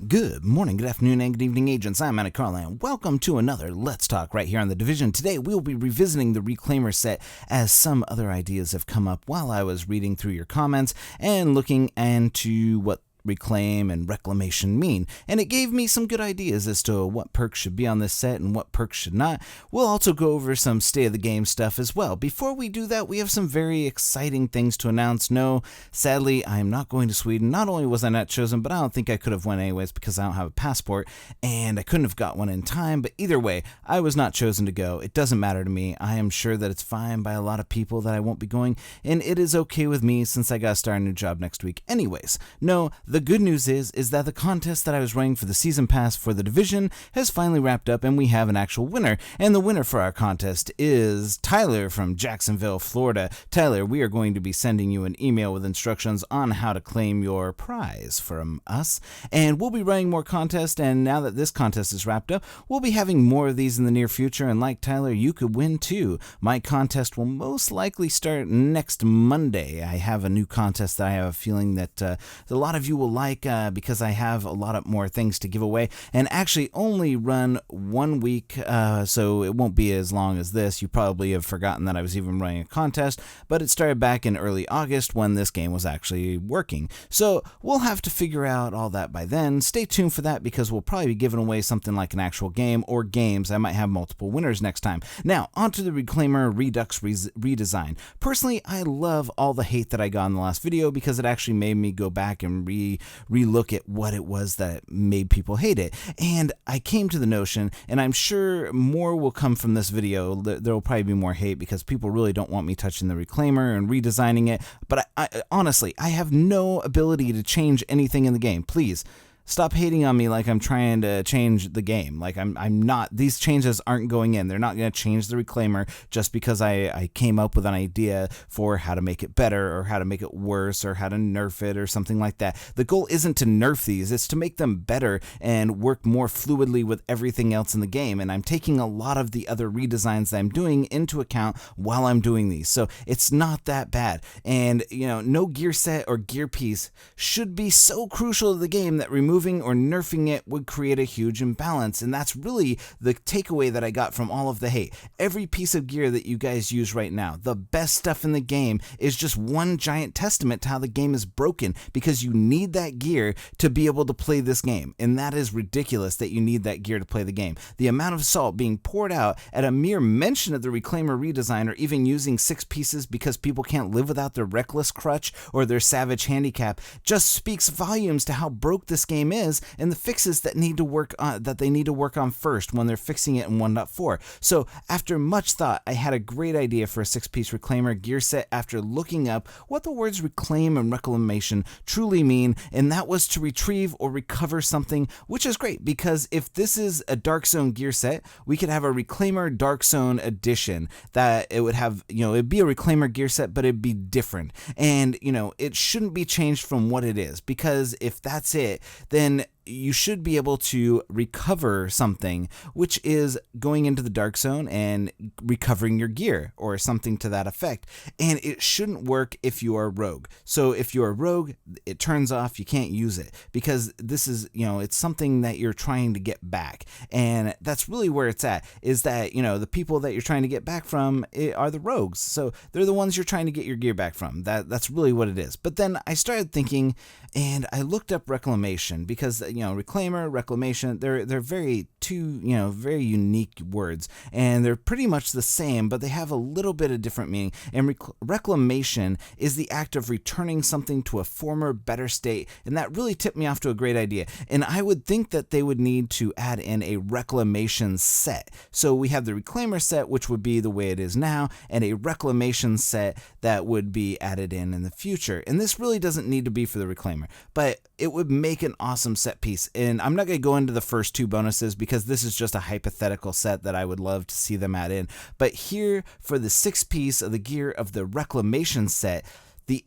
Good morning, good afternoon, and good evening, agents. I'm Anna Carla, and welcome to another Let's Talk right here on The Division. Today, we'll be revisiting the Reclaimer set as some other ideas have come up while I was reading through your comments and looking into what reclaim and reclamation mean, and it gave me some good ideas as to what perks should be on this set and what perks should not. We'll also go over some state of the game stuff as well. Before we do that, we have some very exciting things to announce. No, sadly, I am not going to Sweden. Not only was I not chosen, but I don't think I could have went anyways because I don't have a passport and I couldn't have got one in time. But either way, I was not chosen to go. It doesn't matter to me. I am sure that it's fine by a lot of people that I won't be going, and it is okay with me since I got to start a new job next week anyways. No, the good news is that the contest that I was running for the season pass for the Division has finally wrapped up, and we have an actual winner. And the winner for our contest is Tyler from Jacksonville, Florida. Tyler, we are going to be sending you an email with instructions on how to claim your prize from us. And we'll be running more contests, and now that this contest is wrapped up, we'll be having more of these in the near future. And like Tyler, you could win too. My contest will most likely start next Monday. I have a new contest that I have a feeling that a lot of you will like because I have a lot of more things to give away, and actually only run 1 week, so it won't be as long as this. You probably have forgotten that I was even running a contest, but it started back in early August when this game was actually working. So we'll have to figure out all that by then. Stay tuned for that because we'll probably be giving away something like an actual game or games. I might have multiple winners next time. Now, onto the Reclaimer Redux redesign. Personally, I love all the hate that I got in the last video because it actually made me go back and relook at what it was that made people hate it. And I came to the notion, and I'm sure more will come from this video. There will probably be more hate because people really don't want me touching the Reclaimer and redesigning it. But I honestly, I have no ability to change anything in the game. Please, stop hating on me like I'm trying to change the game. Like I'm not. These changes aren't going in. They're not going to change the Reclaimer just because I came up with an idea for how to make it better or how to make it worse or how to nerf it or something like that. The goal isn't to nerf these. It's to make them better and work more fluidly with everything else in the game. And I'm taking a lot of the other redesigns that I'm doing into account while I'm doing these. So it's not that bad. And, you know, no gear set or gear piece should be so crucial to the game that removing or nerfing it would create a huge imbalance, and that's really the takeaway that I got from all of the hate. Every piece of gear that you guys use right now, the best stuff in the game, is just one giant testament to how the game is broken because you need that gear to be able to play this game, and that is ridiculous that you need that gear to play the game. The amount of salt being poured out at a mere mention of the Reclaimer redesign or even using 6 pieces because people can't live without their reckless crutch or their savage handicap just speaks volumes to how broke this game is and the fixes that they need to work on first when they're fixing it in 1.4. So after much thought, I had a great idea for a 6-piece Reclaimer gear set after looking up what the words reclaim and reclamation truly mean, and that was to retrieve or recover something, which is great because if this is a Dark Zone gear set, we could have a Reclaimer Dark Zone edition that it would have, it'd be a Reclaimer gear set, but it'd be different. And, it shouldn't be changed from what it is, because if that's it, then you should be able to recover something, which is going into the Dark Zone and recovering your gear or something to that effect. And it shouldn't work if you are rogue. So if you're a rogue, it turns off, you can't use it because this is, it's something that you're trying to get back. And that's really where it's at, is that, the people that you're trying to get back from are the rogues. So they're the ones you're trying to get your gear back from. That's really what it is. But then I started thinking, and I looked up reclamation because, Reclaimer, reclamation, they're very very unique words, and they're pretty much the same, but they have a little bit of different meaning. And reclamation is the act of returning something to a former, better state, and that really tipped me off to a great idea. And I would think that they would need to add in a reclamation set. So we have the Reclaimer set, which would be the way it is now, and a reclamation set that would be added in the future. And this really doesn't need to be for the Reclaimer, but it would make an awesome set piece. And I'm not going to go into the first 2 bonuses because this is just a hypothetical set that I would love to see them add in. But here, for the 6 piece of the gear of the reclamation set, the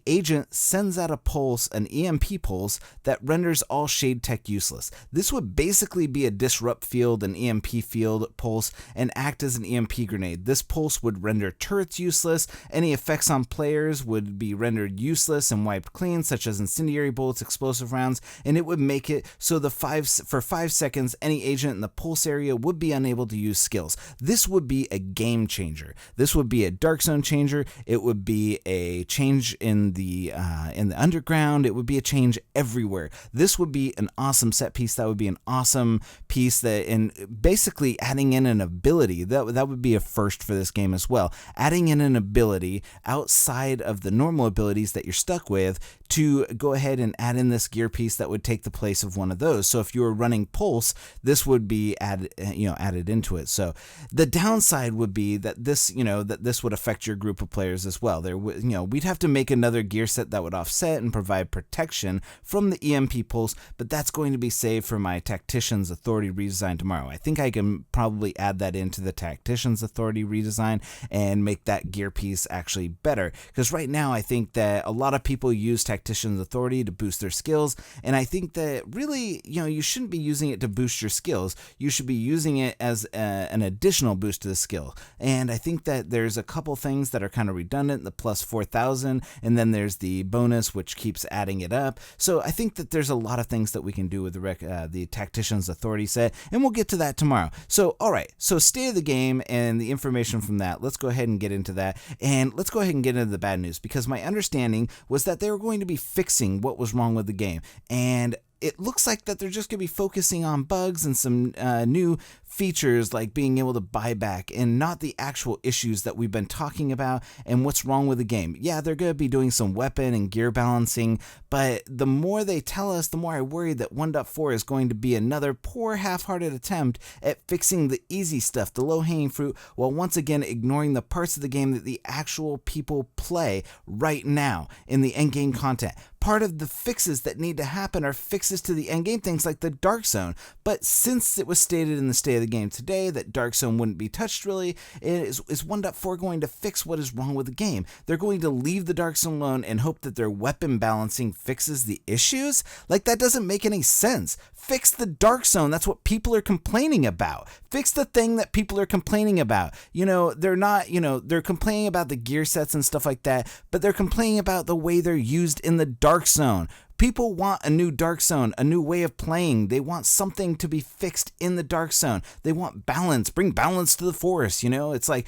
agent sends out a pulse, an EMP pulse, that renders all shade tech useless. This would basically be a disrupt field, an EMP field pulse, and act as an EMP grenade. This pulse would render turrets useless. Any effects on players would be rendered useless and wiped clean, such as incendiary bullets, explosive rounds, and it would make it so for 5 seconds, any agent in the pulse area would be unable to use skills. This would be a game changer. This would be a Dark Zone changer. It would be a change in the underground. It would be a change everywhere. This would be an awesome set piece. That would be an awesome piece and basically adding in an ability that would be a first for this game as well. Adding in an ability outside of the normal abilities that you're stuck with to go ahead and add in this gear piece that would take the place of one of those. So if you were running Pulse, this would be added into it. So the downside would be that this would affect your group of players as well. We'd have to make another gear set that would offset and provide protection from the EMP pulse, but that's going to be saved for my Tactician's Authority redesign tomorrow. I think I can probably add that into the Tactician's Authority redesign and make that gear piece actually better, because right now I think that a lot of people use Tactician's Authority to boost their skills, and I think that really, you shouldn't be using it to boost your skills. You should be using it as an additional boost to the skill. And I think that there's a couple things that are kind of redundant, the plus 4,000, and then there's the bonus, which keeps adding it up. So I think that there's a lot of things that we can do with the Tactician's Authority set, and we'll get to that tomorrow. So, all right, so state of the game and the information from that, let's go ahead and get into that, and let's go ahead and get into the bad news, because my understanding was that they were going to be fixing what was wrong with the game, and it looks like that they're just going to be focusing on bugs and some new features like being able to buy back, and not the actual issues that we've been talking about and what's wrong with the game. Yeah, they're going to be doing some weapon and gear balancing, but the more they tell us, the more I worry that 1.4 is going to be another poor half-hearted attempt at fixing the easy stuff, the low-hanging fruit, while once again ignoring the parts of the game that the actual people play right now in the endgame content. Part of the fixes that need to happen are fixes to the endgame, things like the Dark Zone. But since it was stated in the State of the Game today that Dark Zone wouldn't be touched really, is 1.4 going to fix what is wrong with the game? They're going to leave the Dark Zone alone and hope that their weapon balancing fixes the issues? Like, that doesn't make any sense. Fix the Dark Zone. That's what people are complaining about. Fix the thing that people are complaining about. They're complaining about the gear sets and stuff like that, but they're complaining about the way they're used in the Dark Zone. People want a new Dark Zone, a new way of playing. They want something to be fixed in the Dark Zone. They want balance. Bring balance to the Force. It's like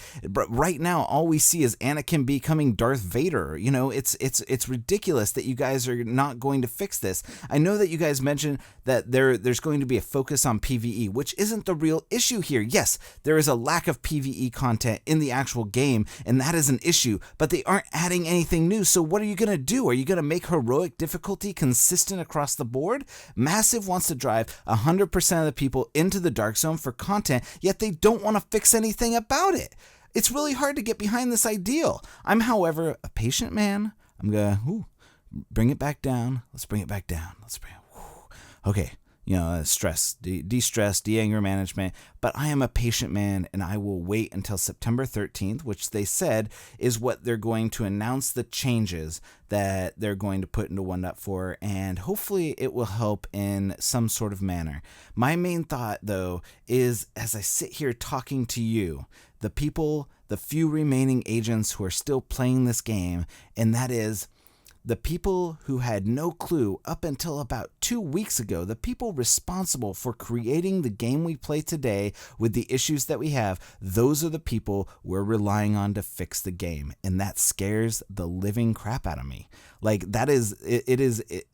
right now all we see is Anakin becoming Darth Vader. It's ridiculous that you guys are not going to fix this. I know that you guys mentioned that there's going to be a focus on PvE, which isn't the real issue here. Yes, there is a lack of PvE content in the actual game, and that is an issue, but they aren't adding anything new. So what are you going to do? Are you going to make heroic difficulty consistent across the board? Massive wants to drive 100% of the people into the Dark Zone for content, yet they don't want to fix anything about it. It's really hard to get behind this ideal. I'm, however, a patient man. I'm going to bring it back down. Let's bring it back down. Okay. Stress, de-stress, de-anger management, but I am a patient man, and I will wait until September 13th, which they said is what they're going to announce the changes that they're going to put into 1.4, and hopefully it will help in some sort of manner. My main thought, though, is as I sit here talking to you, the people, the few remaining agents who are still playing this game, and that is the people who had no clue up until about 2 weeks ago, the people responsible for creating the game we play today with the issues that we have, those are the people we're relying on to fix the game. And that scares the living crap out of me. Like, that is,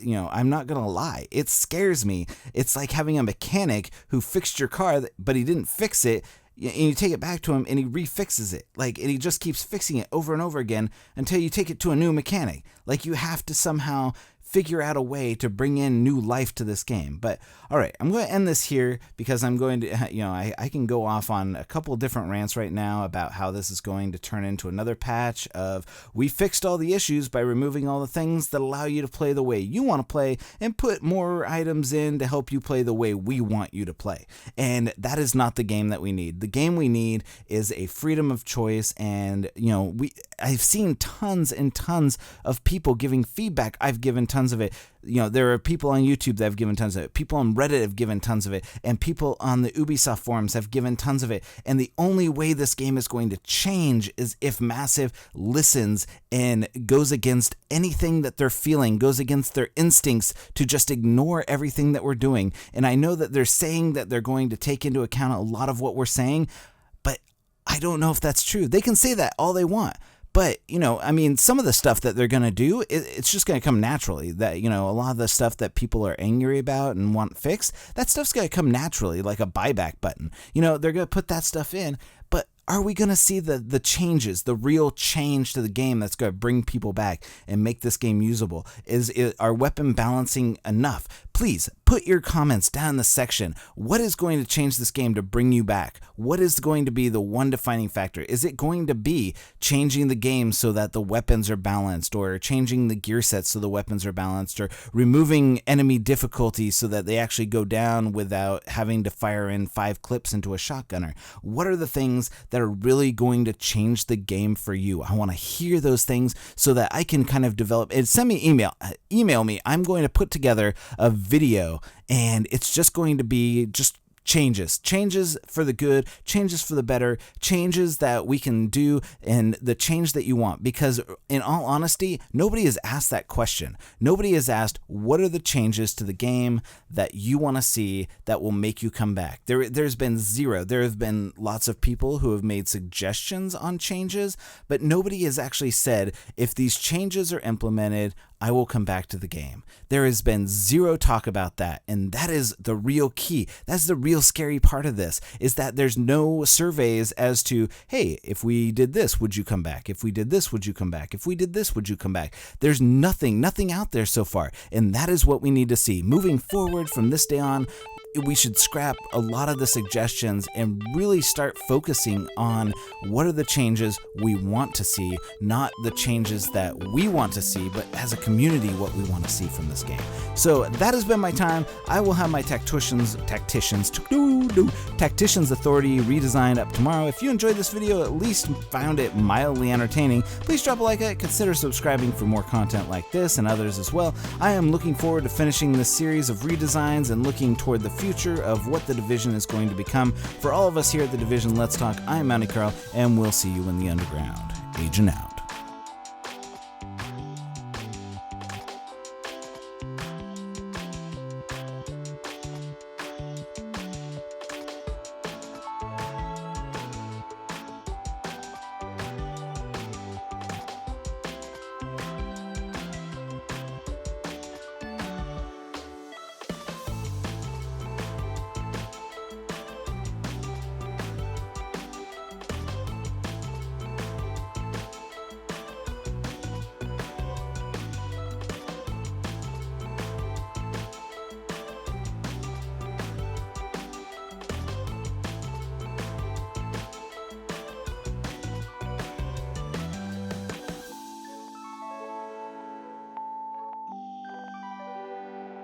I'm not going to lie. It scares me. It's like having a mechanic who fixed your car, but he didn't fix it. And you take it back to him and he refixes it. And he just keeps fixing it over and over again until you take it to a new mechanic. You have to somehow figure out a way to bring in new life to this game. But all right, I'm going to end this here because I'm going to, I can go off on a couple different rants right now about how this is going to turn into another patch of we fixed all the issues by removing all the things that allow you to play the way you want to play and put more items in to help you play the way we want you to play. And that is not the game that we need. The game we need is a freedom of choice. And I've seen tons and tons of people giving feedback. I've given tons of it. There are people on YouTube that have given tons of it. People on Reddit have given tons of it. And people on the Ubisoft forums have given tons of it. And the only way this game is going to change is if Massive listens and goes against anything that they're feeling, goes against their instincts to just ignore everything that we're doing. And I know that they're saying that they're going to take into account a lot of what we're saying, but I don't know if that's true. They can say that all they want. But, some of the stuff that they're going to do, it's just going to come naturally. That, a lot of the stuff that people are angry about and want fixed, that stuff's going to come naturally, like a buyback button. They're going to put that stuff in. But are we going to see the changes, the real change to the game that's going to bring people back and make this game usable? Is our weapon balancing enough? Please put your comments down in the section. What is going to change this game to bring you back? What is going to be the one defining factor? Is it going to be changing the game so that the weapons are balanced, or changing the gear sets so the weapons are balanced, or removing enemy difficulty so that they actually go down without having to fire in 5 clips into a shotgunner? What are the things that are really going to change the game for you? I want to hear those things so that I can kind of develop it. Send me email me. I'm going to put together a video, and it's just going to be just changes for the good, changes for the better, changes that we can do, and the change that you want. Because in all honesty, nobody has asked that question. Nobody has asked, what are the changes to the game that you want to see that will make you come back? There's been zero. There have been lots of people who have made suggestions on changes, but nobody has actually said, if these changes are implemented, I will come back to the game. There has been zero talk about that, and that is the real key. That's the real scary part of this, is that there's no surveys as to, hey, if we did this, would you come back? If we did this, would you come back? If we did this, would you come back? There's nothing out there so far, and that is what we need to see. Moving forward from this day on, we should scrap a lot of the suggestions and really start focusing on what are the changes we want to see, not the changes that we want to see, but as a community, what we want to see from this game. So that has been my time. I will have my Tacticians Authority redesign up tomorrow. If you enjoyed this video, at least found it mildly entertaining, please drop a like on it. Consider subscribing for more content like this and others as well. I am looking forward to finishing this series of redesigns and looking toward the future of what the Division is going to become. For all of us here at the Division Let's Talk, I'm Mounty Carl, and we'll see you in the underground. Agent out.